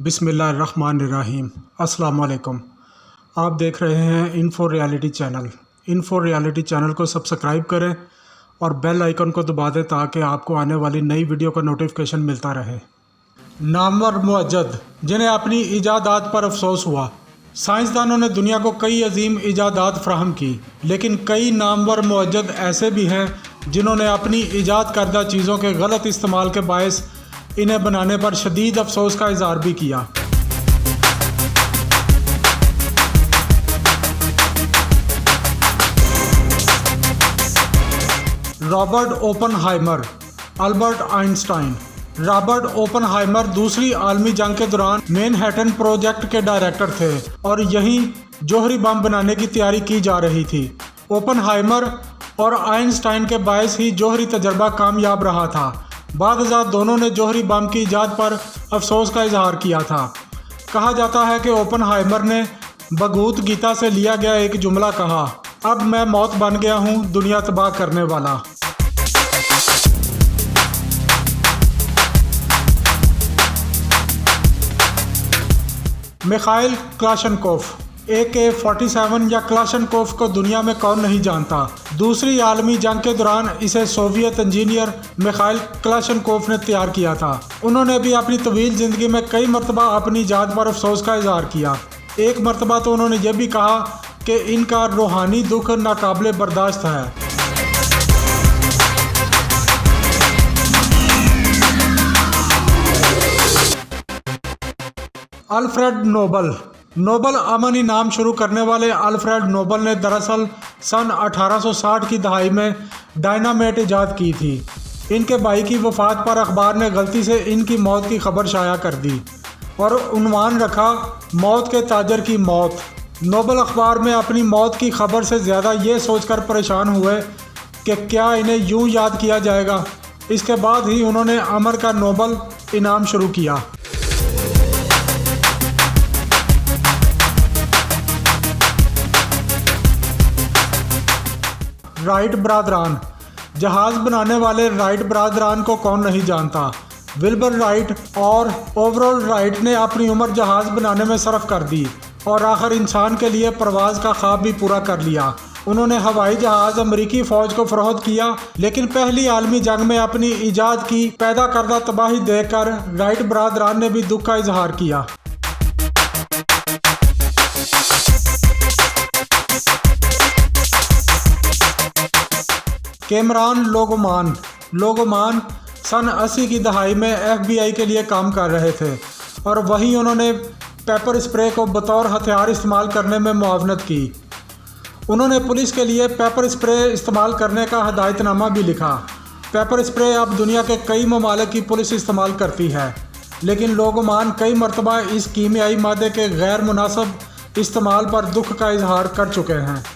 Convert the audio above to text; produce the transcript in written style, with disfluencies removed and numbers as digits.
बिस्मिल्लाहिर्रहमानिर्रहीम। अस्सलाम वालेकुम। आप देख रहे हैं info reality channel. Info reality channel को सब्सक्राइब करें और बेल आइकन को दबा दें ताकि आपको आने वाली नई वीडियो का नोटिफिकेशन मिलता रहे। नामवर मुअज्जद जिन्हें अपनी ईजादात पर अफसोस हुआ। साइंसदानों ने दुनिया को कई अजीम ईजादात फ्राहम की, लेकिन कई नामवर मुअज्जद ऐसे भी हैं जिन्होंने अपनी ईजाद करदा चीज़ों के गलत इस्तेमाल के बायस इन्हें बनाने पर शदीद अफसोस का इजहार भी किया। Robert Oppenheimer, Albert Einstein. Robert Oppenheimer दूसरी आलमी जंग के दौरान मैनहट्टन प्रोजेक्ट के डायरेक्टर थे और यहीं जौहरी बम बनाने की तैयारी की जा रही थी। ओपनहाइमर और आइंस्टाइन के बायस ही जौहरी तजर्बा कामयाब रहा था। बादशाह दोनों ने जौहरी बम की ईजाद पर अफसोस का इजहार किया था। कहा जाता है कि ओपनहाइमर ने भगवद गीता से लिया गया एक जुमला कहा, अब मैं मौत बन गया हूँ दुनिया तबाह करने वाला। मिखाइल क्लाशनकोफ AK-47 या क्लाशनकोफ को दुनिया में कौन नहीं जानता। दूसरी आलमी जंग के दौरान इसे सोवियत इंजीनियर मिखाइल क्लाशनकोफ ने तैयार किया था। उन्होंने भी अपनी तवील ज़िंदगी में कई मरतबा अपनी ईजाद पर अफसोस का इजहार किया। एक मरतबा तो उन्होंने यह भी कहा कि इनका रूहानी दुख नाकाबिले बर्दाश्त है। Alfred Nobel. नोबल अमन इनाम शुरू करने वाले अल्फ्रेड नोबल ने दरअसल सन 1860 की दहाई में डायनामाइट ईजाद की थी। इनके भाई की वफ़ात पर अखबार ने गलती से इनकी मौत की खबर शाया कर दी और उन्वान रखा मौत के ताजर की मौत। नोबल अखबार में अपनी मौत की खबर से ज़्यादा ये सोचकर परेशान हुए कि क्या इन्हें यूं याद किया जाएगा। इसके बाद ही उन्होंने अमर का नोबल इनाम शुरू किया। राइट बरादरान। जहाज़ बनाने वाले राइट बरादरान को कौन नहीं जानता। विल्बर राइट और ओवरऑल राइट ने अपनी उम्र जहाज़ बनाने में सर्फ कर दी और आखिर इंसान के लिए परवाज़ का ख्वाब भी पूरा कर लिया। उन्होंने हवाई जहाज़ अमेरिकी फ़ौज को फरोख्त किया, लेकिन पहली आलमी जंग में अपनी ईजाद की पैदा करदा तबाही देखकर राइट बरादरान ने भी दुख का इजहार किया। कैमरान लोगोमान सन 80 की दहाई में FBI के लिए काम कर रहे थे और वहीं उन्होंने पेपर स्प्रे को बतौर हथियार इस्तेमाल करने में मुआवनत की। उन्होंने पुलिस के लिए पेपर स्प्रे इस्तेमाल करने का हदायतनामा भी लिखा। पेपर स्प्रे अब दुनिया के कई ममालिक की पुलिस इस्तेमाल करती है, लेकिन लोगोमान कई मरतबा इस कीमियाई मादे के गैर मुनासिब इस्तेमाल पर दुख का इजहार कर चुके हैं।